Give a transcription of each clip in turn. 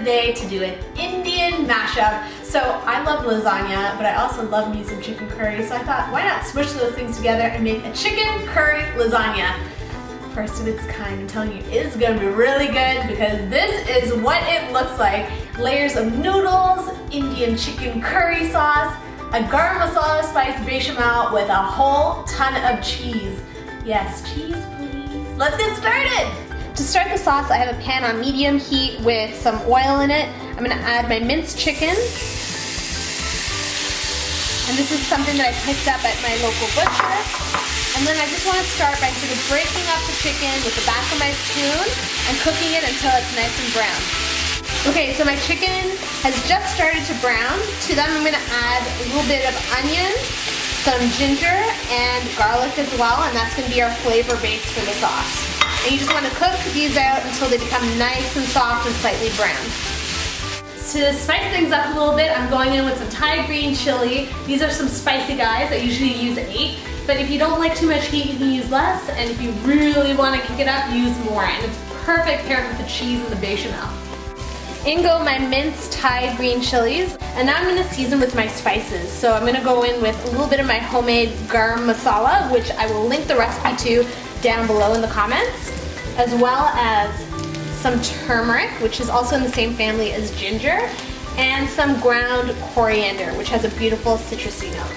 today to do an Indian mashup. So I love lasagna, but I also love me some chicken curry. So I thought, why not smush those things together and make a chicken curry lasagna? First of its kind, I'm telling you, it's gonna be really good because this is what it looks like. Layers of noodles, Indian chicken curry sauce, a Garam Masala spiced bechamel with a whole ton of cheese. Yes, cheese please. Let's get started. To start the sauce, I have a pan on medium heat with some oil in it. I'm gonna add my minced chicken. And this is something that I picked up at my local butcher. And then I just wanna start by sort of breaking up the chicken with the back of my spoon and cooking it until it's nice and brown. Okay, so my chicken has just started to brown. To them, I'm gonna add a little bit of onion, some ginger, and garlic as well, and that's gonna be our flavor base for the sauce. And you just wanna cook these out until they become nice and soft and slightly brown. To spice things up a little bit, I'm going in with some Thai green chili. These are some spicy guys. I usually use 8, but if you don't like too much heat, you can use less, and if you really wanna kick it up, use more, and it's perfect paired with the cheese and the bechamel. In go my minced Thai green chilies, and now I'm gonna season with my spices. So I'm gonna go in with a little bit of my homemade Garam Masala, which I will link the recipe to down below in the comments, as well as some turmeric, which is also in the same family as ginger, and some ground coriander, which has a beautiful citrusy note.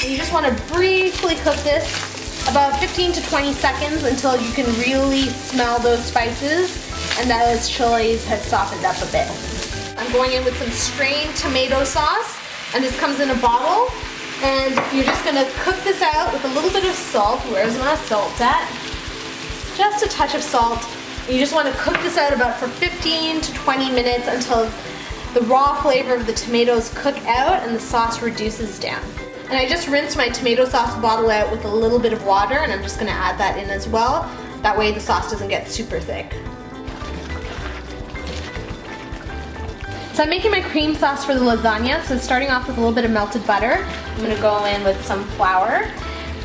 And you just wanna briefly cook this about 15 to 20 seconds until you can really smell those spices and those chilies have softened up a bit. I'm going in with some strained tomato sauce, and this comes in a bottle, and you're just gonna cook this out with a little bit of salt. Where's my salt at? Just a touch of salt. And you just wanna cook this out about for 15 to 20 minutes until the raw flavor of the tomatoes cook out and the sauce reduces down. And I just rinsed my tomato sauce bottle out with a little bit of water, and I'm just gonna add that in as well. That way the sauce doesn't get super thick. So I'm making my cream sauce for the lasagna, so starting off with a little bit of melted butter. I'm gonna go in with some flour,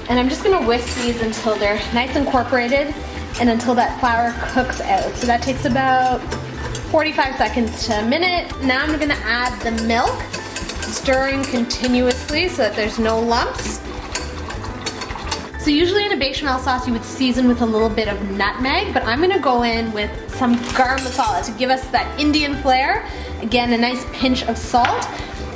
and I'm just gonna whisk these until they're nice incorporated and until that flour cooks out. So that takes about 45 seconds to a minute. Now I'm gonna add the milk, stirring continuously so that there's no lumps. So usually in a bechamel sauce you would season with a little bit of nutmeg, but I'm gonna go in with some Garam Masala to give us that Indian flair. Again, a nice pinch of salt,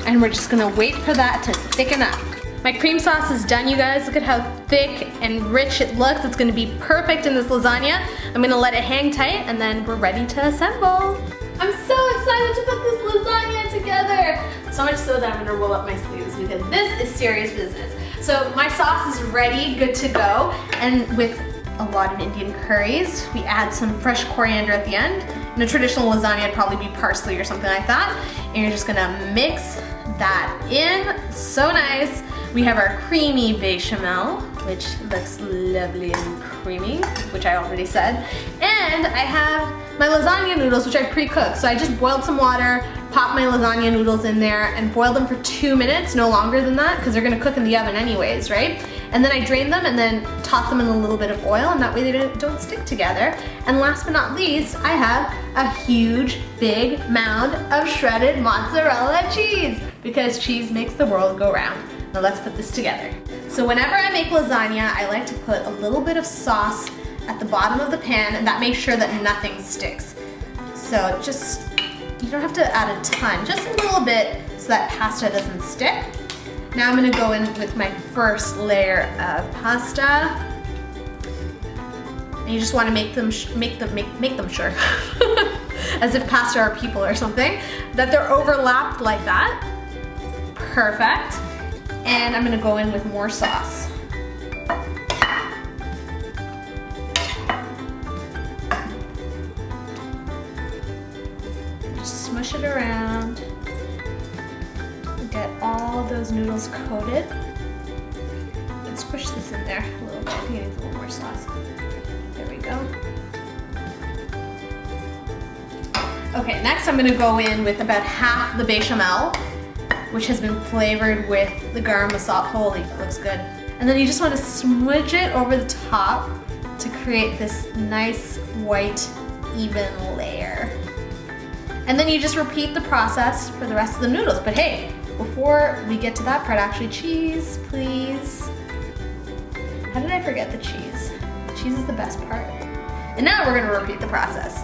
and we're just gonna wait for that to thicken up. My cream sauce is done, you guys. Look at how thick and rich it looks. It's gonna be perfect in this lasagna. I'm gonna let it hang tight, and then we're ready to assemble. I'm so excited to put this lasagna together. So much so that I'm gonna roll up my sleeves because this is serious business. So my sauce is ready, good to go, and with a lot of Indian curries, we add some fresh coriander at the end. In a traditional lasagna, it'd probably be parsley or something like that. And you're just gonna mix that in. So nice. We have our creamy bechamel, which looks lovely and creamy, which I already said. And I have my lasagna noodles, which I pre-cooked. So I just boiled some water, popped my lasagna noodles in there, and boiled them for 2 minutes, no longer than that, because they're gonna cook in the oven anyways, right? And then I drained them and then tossed them in a little bit of oil, and that way they don't stick together. And last but not least, I have a huge, big mound of shredded mozzarella cheese, because cheese makes the world go round. Now let's put this together. So whenever I make lasagna, I like to put a little bit of sauce at the bottom of the pan, and that makes sure that nothing sticks. So just, you don't have to add a ton, just a little bit so that pasta doesn't stick. Now I'm gonna go in with my first layer of pasta. And you just wanna make them sure, as if pasta are people or something, that they're overlapped like that. Perfect. And I'm gonna go in with more sauce. Just smush it around. Get all those noodles coated. Let's squish this in there a little bit. I think it needs a little more sauce. There we go. Okay, next I'm gonna go in with about half the bechamel, which has been flavored with the Garam Masala. Holy, that looks good. And then you just want to smudge it over the top to create this nice white even layer. And then you just repeat the process for the rest of the noodles. But hey, before we get to that part, actually, cheese, please. How did I forget the cheese? Cheese is the best part. And now we're gonna repeat the process.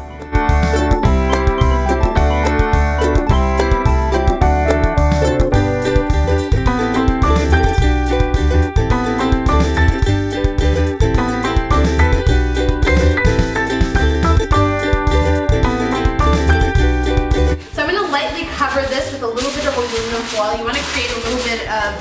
Foil. You want to create a little bit of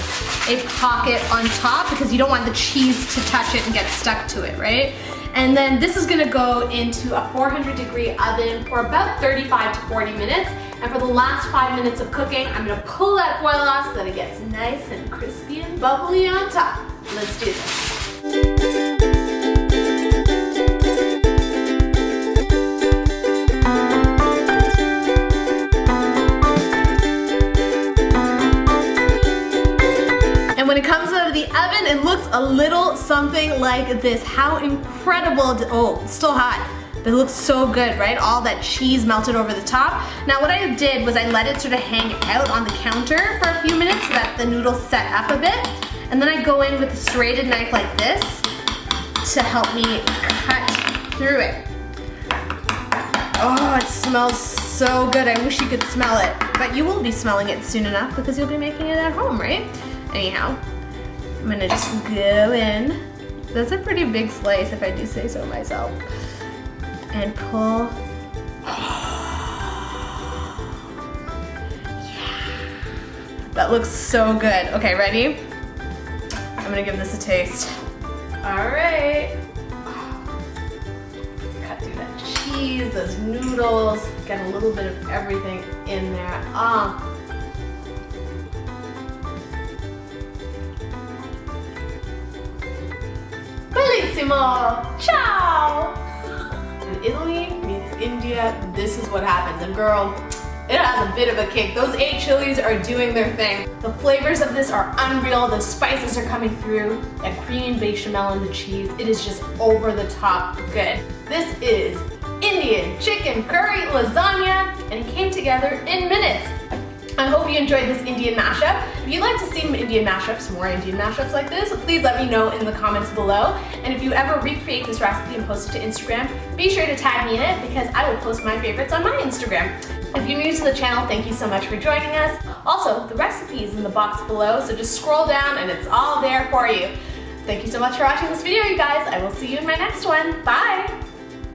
a pocket on top because you don't want the cheese to touch it and get stuck to it, right? And then this is going to go into a 400-degree oven for about 35 to 40 minutes. And for the last 5 minutes of cooking, I'm going to pull that foil off so that it gets nice and crispy and bubbly on top. Let's do this. When it comes out of the oven, it looks a little something like this. How incredible, oh, it's still hot, but it looks so good, right? All that cheese melted over the top. Now what I did was I let it sort of hang out on the counter for a few minutes so that the noodles set up a bit. And then I go in with a serrated knife like this to help me cut through it. Oh, it smells so good. I wish you could smell it, but you will be smelling it soon enough because you'll be making it at home, right? Anyhow, I'm gonna just go in. That's a pretty big slice if I do say so myself. And pull. Yeah. That looks so good. Okay, ready? I'm gonna give this a taste. All right. Cut through that cheese, those noodles, get a little bit of everything in there. Ah. Bellissimo! Ciao! When Italy meets India, this is what happens. And girl, it has a bit of a kick. Those 8 chilies are doing their thing. The flavors of this are unreal. The spices are coming through. That creamy bechamel and the cheese. It is just over the top good. This is Indian chicken curry lasagna, and it came together in minutes. I hope you enjoyed this Indian mashup. If you'd like to see more Indian mashups like this, please let me know in the comments below. And if you ever recreate this recipe and post it to Instagram, be sure to tag me in it because I will post my favorites on my Instagram. If you're new to the channel, thank you so much for joining us. Also, the recipe is in the box below, so just scroll down and it's all there for you. Thank you so much for watching this video, you guys. I will see you in my next one. Bye!